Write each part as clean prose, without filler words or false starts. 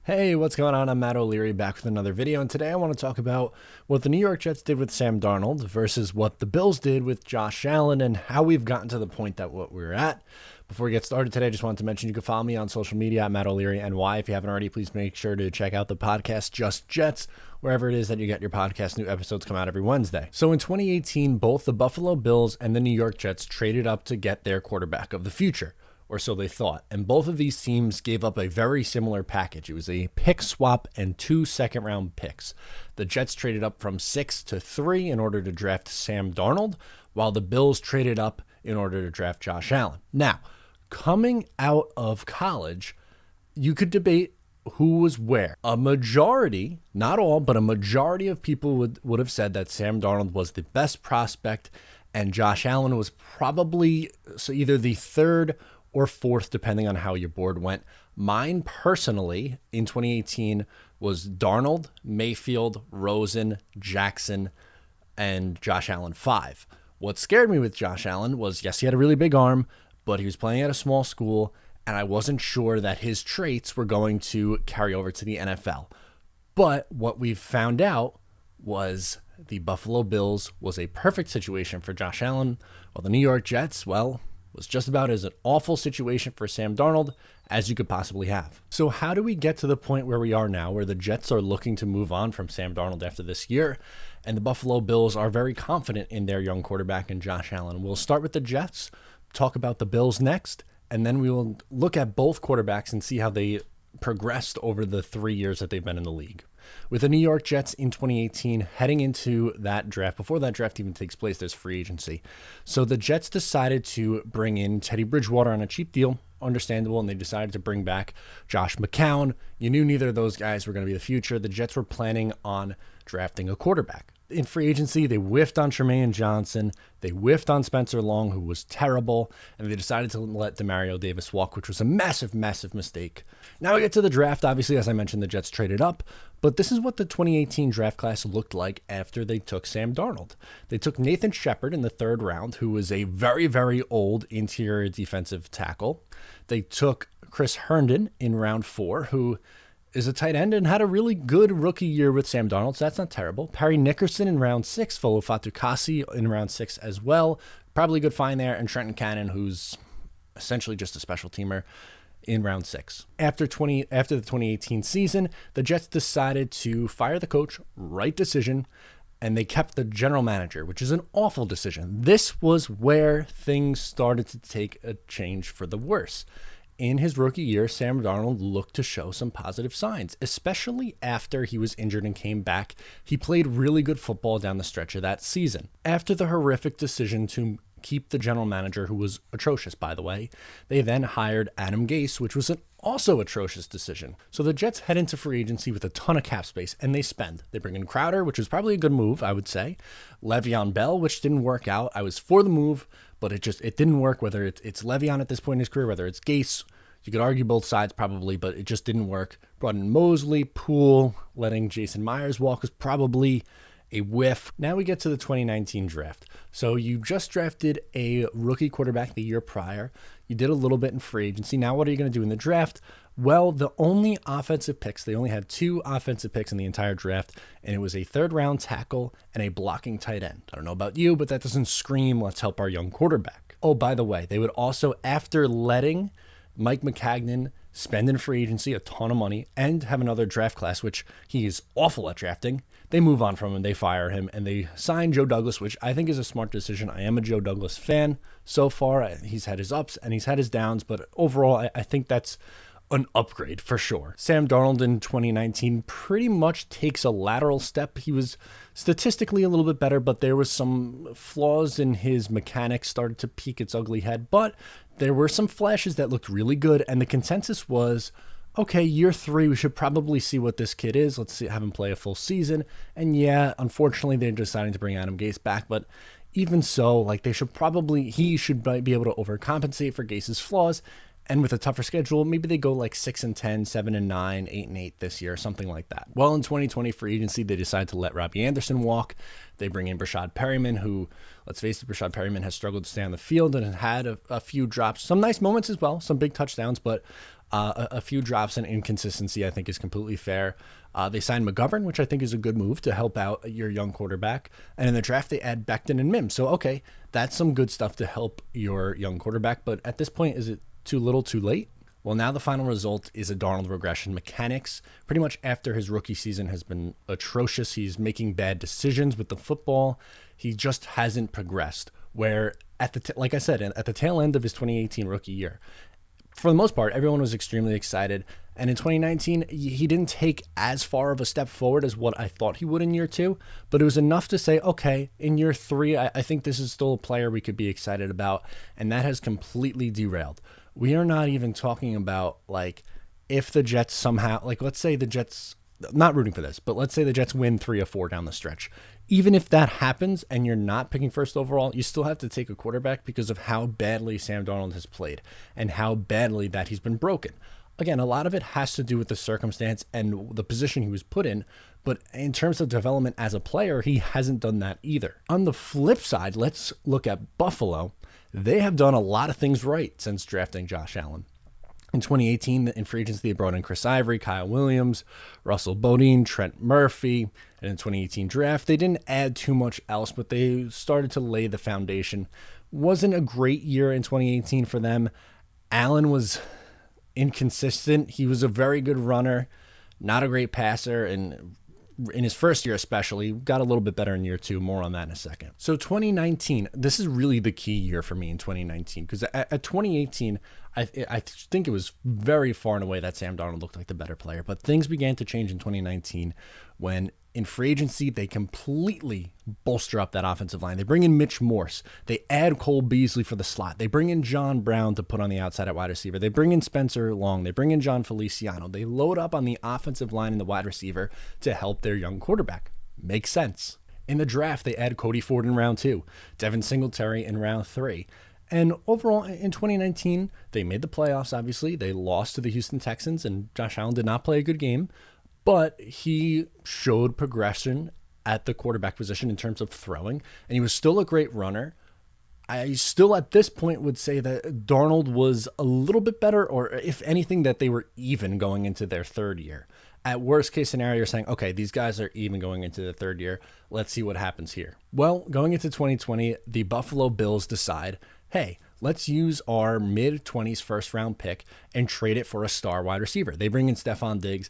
Hey, what's going on? I'm Matt O'Leary back with another video, and today I want to talk about what the New York Jets did with Sam Darnold versus what the Bills did with Josh Allen and how we've gotten to the point that what we're at. Before we get started today, I just wanted to mention you can follow me on social media at Matt O'Leary NY. If you haven't already, please make sure to check out the podcast Just Jets, wherever it is that you get your podcast. New episodes come out every Wednesday. So in 2018, both the Buffalo Bills and the New York Jets traded up to get their quarterback of the future. Or so they thought. And both of these teams gave up a very similar package. It was a pick swap and 2 second-round picks. The Jets traded up from 6 to 3 in order to draft Sam Darnold, while the Bills traded up in order to draft Josh Allen. Now, coming out of college, you could debate who was where. A majority, not all, but a majority of people would have said that Sam Darnold was the best prospect and Josh Allen was probably either the third or fourth, depending on how your board went. Mine personally in 2018 was Darnold, Mayfield, Rosen, Jackson, and Josh Allen 5. What scared me with Josh Allen was, yes, he had a really big arm, but he was playing at a small school, and I wasn't sure that his traits were going to carry over to the NFL. But what we've found out was the Buffalo Bills was a perfect situation for Josh Allen, while the New York Jets, well, was just about as an awful situation for Sam Darnold as you could possibly have. So how do we get to the point where we are now, where the Jets are looking to move on from Sam Darnold after this year, and the Buffalo Bills are very confident in their young quarterback in Josh Allen? We'll start with the Jets, talk about the Bills next, and then we will look at both quarterbacks and see how they progressed over the 3 years that they've been in the league. With the New York Jets in 2018, heading into that draft, before that draft even takes place, there's free agency. So the Jets decided to bring in Teddy Bridgewater on a cheap deal, understandable, and they decided to bring back Josh McCown. You knew neither of those guys were going to be the future. The Jets were planning on drafting a quarterback. In free agency, they whiffed on Tremaine Johnson. They whiffed on Spencer Long, who was terrible, and they decided to let Demario Davis walk, which was a massive, massive mistake. Now we get to the draft. Obviously, as I mentioned, the Jets traded up, but this is what the 2018 draft class looked like after they took Sam Darnold. They took Nathan Shepard in the 3rd round, who was a very, very old interior defensive tackle. They took Chris Herndon in round 4, who is a tight end and had a really good rookie year with Sam Darnold, so that's not terrible. Perry Nickerson in round 6, Folo Fatukasi in round 6 as well. Probably a good find there. And Trenton Cannon, who's essentially just a special teamer, in round 6. After the 2018 season, the Jets decided to fire the coach, right decision, and they kept the general manager, which is an awful decision. This was where things started to take a change for the worse. In his rookie year, Sam Darnold looked to show some positive signs, especially after he was injured and came back. He played really good football down the stretch of that season. After the horrific decision to keep the general manager, who was atrocious, by the way, they then hired Adam Gase, which was an also atrocious decision. So the Jets head into free agency with a ton of cap space, and they spend. They bring in Crowder, which was probably a good move, I would say. Le'Veon Bell, which didn't work out. I was for the move, but it didn't work, whether it's Le'Veon at this point in his career, whether it's Gase. You could argue both sides probably, but it just didn't work. Brought in Mosley, Poole, letting Jason Myers walk was probably a whiff. Now we get to the 2019 draft. So you just drafted a rookie quarterback the year prior. You did a little bit in free agency. Now what are you going to do in the draft? Well, the only offensive picks, they only had 2 offensive picks in the entire draft, and it was a 3rd-round tackle and a blocking tight end. I don't know about you, but that doesn't scream, let's help our young quarterback. Oh, by the way, they would also, after letting Mike McCagnon spend in free agency a ton of money and have another draft class, which he is awful at drafting, they move on from him, they fire him, and they sign Joe Douglas, which I think is a smart decision. I am a Joe Douglas fan so far. He's had his ups and he's had his downs, but overall, I think that's an upgrade for sure. Sam Darnold in 2019 pretty much takes a lateral step. He was statistically a little bit better, but there was some flaws in his mechanics, started to peek its ugly head, but there were some flashes that looked really good, and the consensus was, okay, year 3, we should probably see what this kid is. Let's have him play a full season. And yeah, unfortunately, they're deciding to bring Adam Gase back, but even so, he should be able to overcompensate for Gase's flaws. And with a tougher schedule, maybe they go 6-10, 7-9, 8-8 this year, something like that. Well, in 2020 free agency, they decide to let Robbie Anderson walk. They bring in Brashad Perryman, who, let's face it, Brashad Perryman has struggled to stay on the field and had a few drops. Some nice moments as well, some big touchdowns, but A few drops in inconsistency I think is completely fair. They signed McGovern, which I think is a good move to help out your young quarterback. And in the draft, they add Becton and Mims. So, okay, that's some good stuff to help your young quarterback. But at this point, is it too little too late? Well, now the final result is a Darnold regression. Mechanics, pretty much after his rookie season, has been atrocious. He's making bad decisions with the football. He just hasn't progressed. Where, like I said, at the tail end of his 2018 rookie year, for the most part, everyone was extremely excited. And in 2019, he didn't take as far of a step forward as what I thought he would in year 2. But it was enough to say, okay, in year 3, I think this is still a player we could be excited about. And that has completely derailed. We are not even talking about, like, if the Jets somehow, like, let's say the Jets, not rooting for this, but let's say the Jets win 3 or 4 down the stretch. Even if that happens and you're not picking first overall, you still have to take a quarterback because of how badly Sam Darnold has played and how badly that he's been broken. Again, a lot of it has to do with the circumstance and the position he was put in, but in terms of development as a player, he hasn't done that either. On the flip side, let's look at Buffalo. They have done a lot of things right since drafting Josh Allen. In 2018, in free agency, they brought in Chris Ivory, Kyle Williams, Russell Bodine, Trent Murphy. And in 2018 draft, they didn't add too much else, but they started to lay the foundation. Wasn't a great year in 2018 for them. Allen was inconsistent. He was a very good runner, not a great passer, and in his first year especially, got a little bit better in year 2. More on that in a second. So 2019, this is really the key year for me in 2019, because at 2018, I think it was very far and away that Sam Darnold looked like the better player. But things began to change in 2019 when in free agency, they completely bolster up that offensive line. They bring in Mitch Morse. They add Cole Beasley for the slot. They bring in John Brown to put on the outside at wide receiver. They bring in Spencer Long. They bring in John Feliciano. They load up on the offensive line and the wide receiver to help their young quarterback. Makes sense. In the draft, they add Cody Ford in round 2, Devin Singletary in round 3. And overall, in 2019, they made the playoffs, obviously. They lost to the Houston Texans, and Josh Allen did not play a good game. But he showed progression at the quarterback position in terms of throwing, and he was still a great runner. I still, at this point, would say that Darnold was a little bit better, or if anything, that they were even going into their 3rd year. At worst case scenario, you're saying, okay, these guys are even going into the 3rd year. Let's see what happens here. Well, going into 2020, the Buffalo Bills decide, hey, let's use our mid-20s first-round pick and trade it for a star wide receiver. They bring in Stephon Diggs.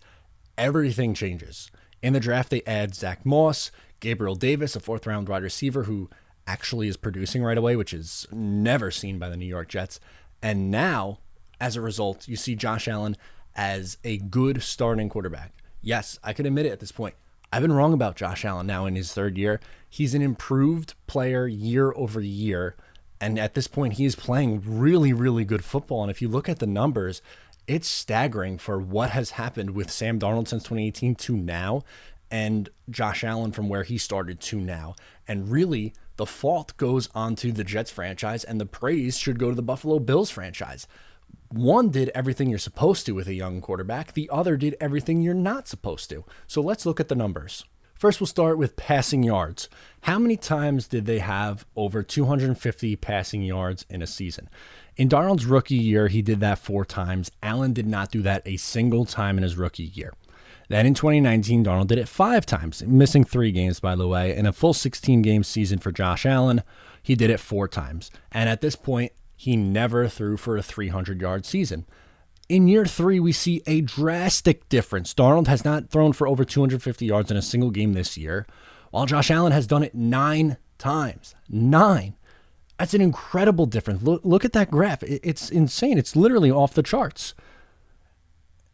Everything changes. In the draft, they add Zach Moss, Gabriel Davis, a 4th-round wide receiver who actually is producing right away, which is never seen by the New York Jets. And now, as a result, you see Josh Allen as a good starting quarterback. Yes, I can admit it at this point. I've been wrong about Josh Allen now in his 3rd year. He's an improved player year over year. And at this point, he is playing really, really good football. And if you look at the numbers, it's staggering for what has happened with Sam Darnold since 2018 to now, and Josh Allen from where he started to now. And really, the fault goes onto the Jets franchise, and the praise should go to the Buffalo Bills franchise. One did everything you're supposed to with a young quarterback. The other did everything you're not supposed to. So let's look at the numbers. First, we'll start with passing yards. How many times did they have over 250 passing yards in a season? In Darnold's rookie year, he did that 4 times. Allen did not do that a single time in his rookie year. Then in 2019, Darnold did it 5 times, missing 3 games, by the way. In a full 16-game season for Josh Allen, he did it 4 times. And at this point, he never threw for a 300-yard season. In year 3, we see a drastic difference. Darnold has not thrown for over 250 yards in a single game this year, while Josh Allen has done it 9 times. 9. That's an incredible difference. Look at that graph. It's insane. It's literally off the charts.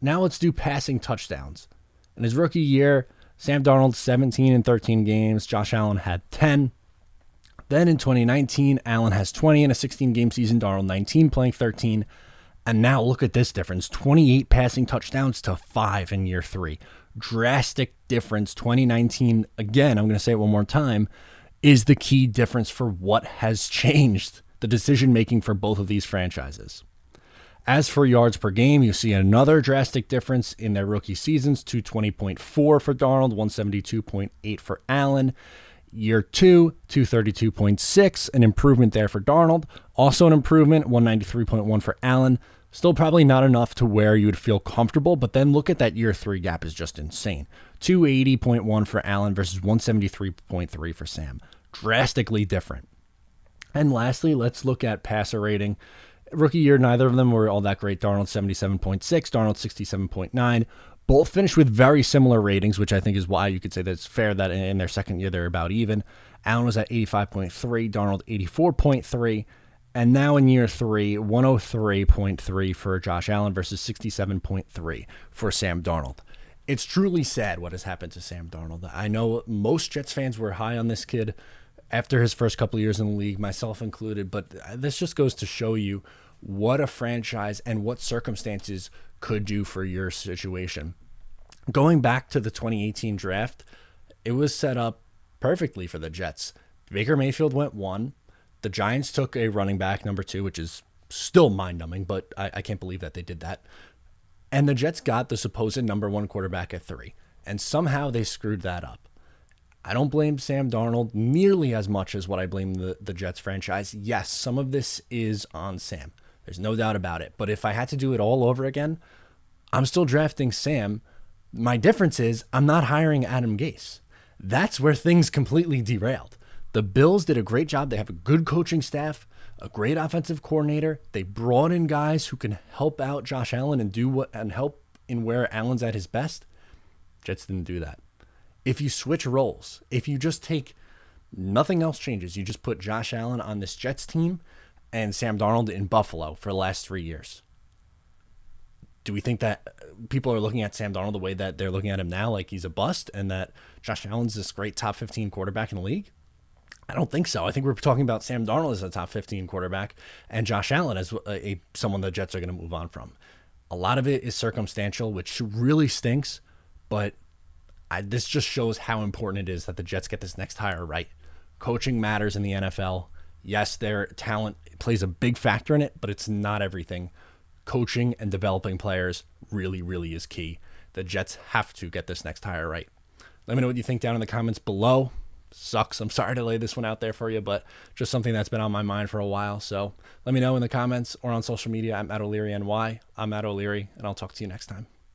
Now let's do passing touchdowns. In his rookie year, Sam Darnold, 17 in 13 games. Josh Allen had 10. Then in 2019, Allen has 20 in a 16-game season. Darnold, 19, playing 13. And now look at this difference. 28 passing touchdowns to 5 in year 3. Drastic difference. 2019, again, I'm going to say it one more time, is the key difference for what has changed the decision-making for both of these franchises. As for yards per game, you see another drastic difference in their rookie seasons, 220.4 for Darnold, 172.8 for Allen. Year 2, 232.6, an improvement there for Darnold. Also an improvement, 193.1 for Allen. Still probably not enough to where you would feel comfortable, but then look at that year 3 gap is just insane. 280.1 for Allen versus 173.3 for Sam. Drastically different. And lastly, let's look at passer rating. Rookie year, neither of them were all that great. Darnold 77.6, Darnold 67.9. Both finished with very similar ratings, which I think is why you could say that it's fair that in their second year they're about even. Allen was at 85.3, Darnold 84.3. And now in year 3, 103.3 for Josh Allen versus 67.3 for Sam Darnold. It's truly sad what has happened to Sam Darnold. I know most Jets fans were high on this kid after his first couple of years in the league, myself included, but this just goes to show you what a franchise and what circumstances could do for your situation. Going back to the 2018 draft, it was set up perfectly for the Jets. Baker Mayfield went 1. The Giants took a running back, number 2, which is still mind-numbing, but I can't believe that they did that. And the Jets got the supposed number 1 quarterback at 3, and somehow they screwed that up. I don't blame Sam Darnold nearly as much as what I blame the Jets franchise. Yes, some of this is on Sam. There's no doubt about it. But if I had to do it all over again, I'm still drafting Sam. My difference is I'm not hiring Adam Gase. That's where things completely derailed. The Bills did a great job. They have a good coaching staff, a great offensive coordinator. They brought in guys who can help out Josh Allen and help in where Allen's at his best. Jets didn't do that. If you switch roles, if you just take nothing else changes, you just put Josh Allen on this Jets team and Sam Darnold in Buffalo for the last 3 years. Do we think that people are looking at Sam Darnold the way that they're looking at him now, like he's a bust, and that Josh Allen's this great top 15 quarterback in the league? I don't think so. I think we're talking about Sam Darnold as a top 15 quarterback and Josh Allen as someone the Jets are going to move on from. A lot of it is circumstantial, which really stinks, but this just shows how important it is that the Jets get this next hire right. Coaching matters in the NFL. Yes, their talent plays a big factor in it, but it's not everything. Coaching and developing players really, really is key. The Jets have to get this next hire right. Let me know what you think down in the comments below. Sucks. I'm sorry to lay this one out there for you, but just something that's been on my mind for a while. So let me know in the comments or on social media. I'm Matt O'Leary NY. I'm Matt O'Leary, and I'll talk to you next time.